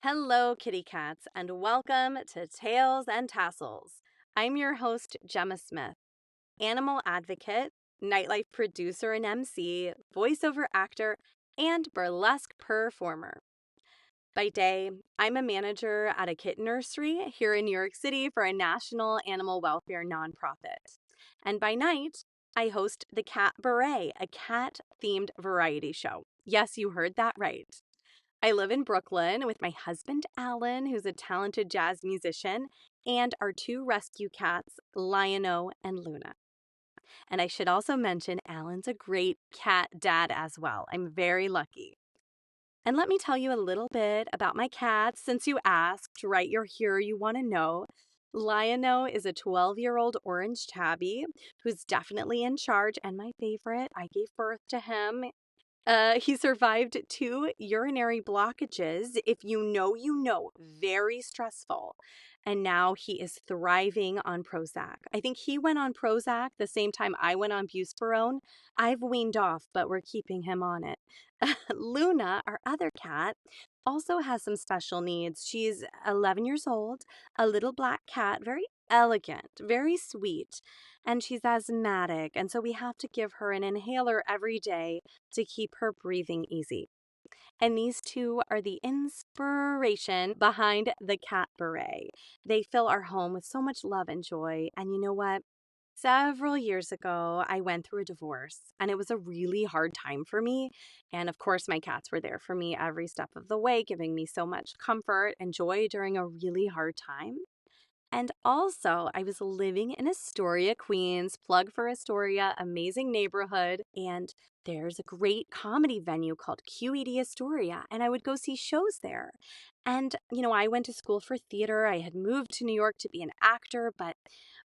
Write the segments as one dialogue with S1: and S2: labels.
S1: Hello, kitty cats, and welcome to Tails and Tassels. I'm your host, Gemma Smith, animal advocate, nightlife producer and MC, voiceover actor, and burlesque performer. By day, I'm a manager at a kitten nursery here in New York City for a national animal welfare nonprofit. And by night, I host the Cat Beret, a cat-themed variety show. Yes, you heard that right. I live in Brooklyn with my husband, Alan, who's a talented jazz musician, and our two rescue cats, Lion-O and Luna. And I should also mention Alan's a great cat dad as well. I'm very lucky. And let me tell you a little bit about my cats since you asked, right? You're here, you want to know. Lion-O is a 12-year-old orange tabby who's definitely in charge and my favorite. I gave birth to him. He survived 2 urinary blockages. If you know, very stressful. And now he is thriving on Prozac. I think he went on Prozac the same time I went on Buspirone. I've weaned off, but we're keeping him on it. Luna, our other cat, also has some special needs. She's 11 years old, a little black cat, very elegant, very sweet, and she's asthmatic. And so we have to give her an inhaler every day to keep her breathing easy. And these two are the inspiration behind the Cat Beret. They fill our home with so much love and joy. And you know what? Several years ago, I went through a divorce and it was a really hard time for me. And of course, my cats were there for me every step of the way, giving me so much comfort and joy during a really hard time. And also, I was living in Astoria, Queens, plug for Astoria, amazing neighborhood. And there's a great comedy venue called QED Astoria, and I would go see shows there. And, I went to school for theater. I had moved to New York to be an actor, but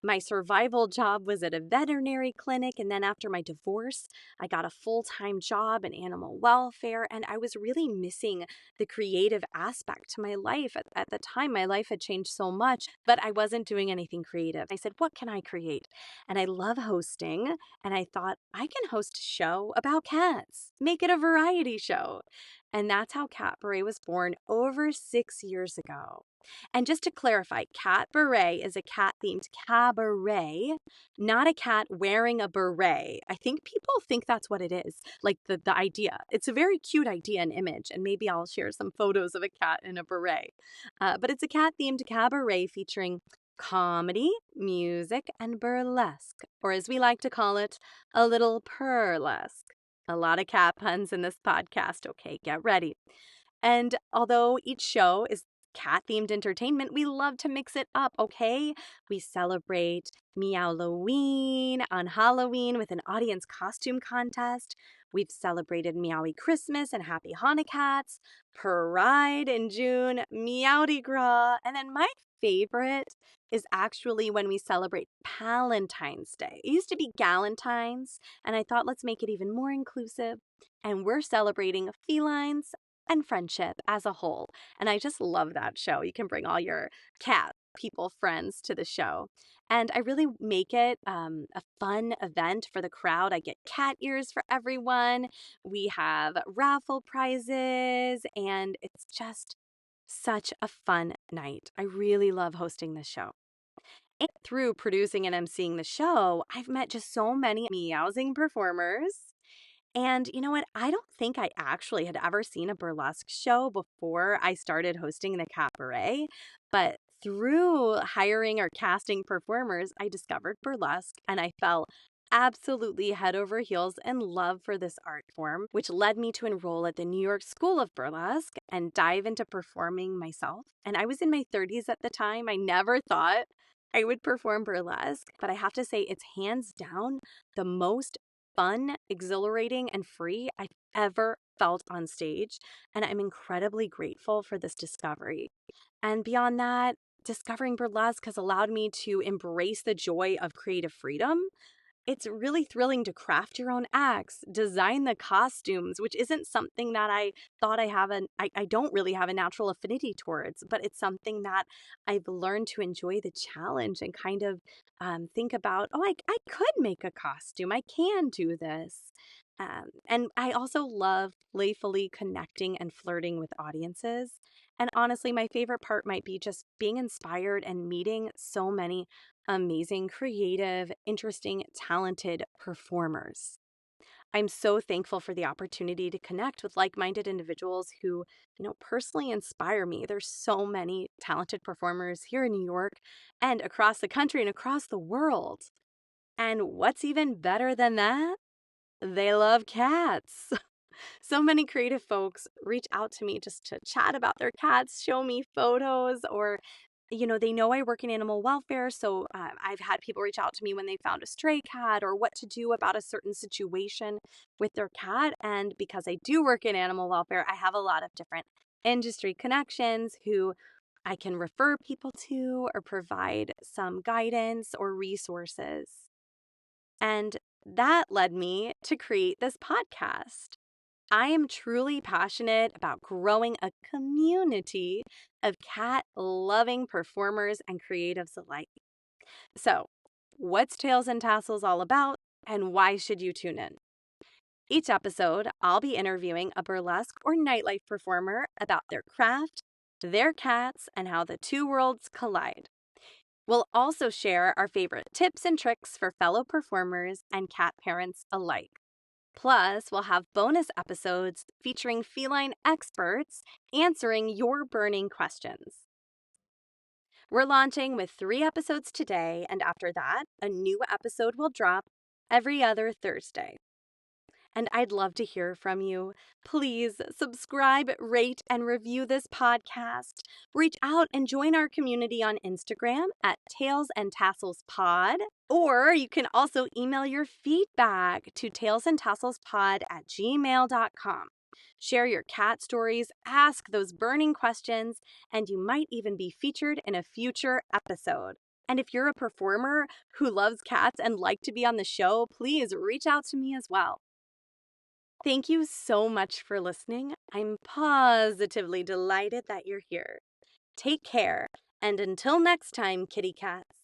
S1: my survival job was at a veterinary clinic. And then after my divorce, I got a full-time job in animal welfare, and I was really missing the creative aspect to my life. At the time, my life had changed so much, but I wasn't doing anything creative. I said, what can I create? And I love hosting. And I thought, I can host a show about cats, make it a variety show. And that's how Cat Beret was born over 6 years ago. And just to clarify, Cat Beret is a cat-themed cabaret, not a cat wearing a beret. I think people think that's what it is, like the idea. It's a very cute idea and image, and maybe I'll share some photos of a cat in a beret. But it's a cat-themed cabaret featuring comedy, music, and burlesque, or as we like to call it, a little burlesque. A lot of cat puns in this podcast, okay, get ready. And although each show is cat-themed entertainment, we love to mix it up, okay? We celebrate Meowloween on Halloween with an audience costume contest. We've celebrated Meowie Christmas and Happy Hanukkahs, Pride in June, Meowdy Gras, and then my favorite is actually when we celebrate Palentine's Day. It used to be Galentine's, and I thought let's make it even more inclusive. And we're celebrating felines and friendship as a whole. And I just love that show. You can bring all your cat people friends to the show. And I really make it a fun event for the crowd. I get cat ears for everyone. We have raffle prizes, and it's just such a fun night. I really love hosting this show. And through producing and emceeing the show, I've met just so many meowsing performers. And you know what? I don't think I actually had ever seen a burlesque show before I started hosting the cabaret, but through hiring or casting performers, I discovered burlesque and I fell absolutely head over heels in love for this art form, which led me to enroll at the New York School of Burlesque and dive into performing myself. And I was in my 30s at the time. I never thought I would perform burlesque, but I have to say it's hands down the most fun, exhilarating, and free I've ever felt on stage. And I'm incredibly grateful for this discovery. And beyond that, discovering burlesque has allowed me to embrace the joy of creative freedom. It's really thrilling to craft your own acts, design the costumes, which isn't something that I thought I don't really have a natural affinity towards, but it's something that I've learned to enjoy the challenge and kind of think about, oh, I could make a costume. I can do this. And I also love playfully connecting and flirting with audiences. And honestly, my favorite part might be just being inspired and meeting so many amazing, creative, interesting, talented performers. I'm so thankful for the opportunity to connect with like-minded individuals who, personally inspire me. There's so many talented performers here in New York and across the country and across the world. And what's even better than that? They love cats. So many creative folks reach out to me just to chat about their cats, show me photos, or, they know I work in animal welfare. So I've had people reach out to me when they found a stray cat or what to do about a certain situation with their cat. And because I do work in animal welfare, I have a lot of different industry connections who I can refer people to or provide some guidance or resources. And that led me to create this podcast. I am truly passionate about growing a community of cat loving performers and creatives alike. So, what's Tails and Tassels all about, and why should you tune in? Each episode, I'll be interviewing a burlesque or nightlife performer about their craft, their cats, and how the two worlds collide. We'll also share our favorite tips and tricks for fellow performers and cat parents alike. Plus, we'll have bonus episodes featuring feline experts answering your burning questions. We're launching with 3 episodes today, and after that, a new episode will drop every other Thursday. And I'd love to hear from you. Please subscribe, rate, and review this podcast. Reach out and join our community on Instagram at Tails and Tassels Pod. Or you can also email your feedback to tailsandtasselspod@gmail.com. Share your cat stories, ask those burning questions, and you might even be featured in a future episode. And if you're a performer who loves cats and like to be on the show, please reach out to me as well. Thank you so much for listening. I'm positively delighted that you're here. Take care, and until next time, kitty cats.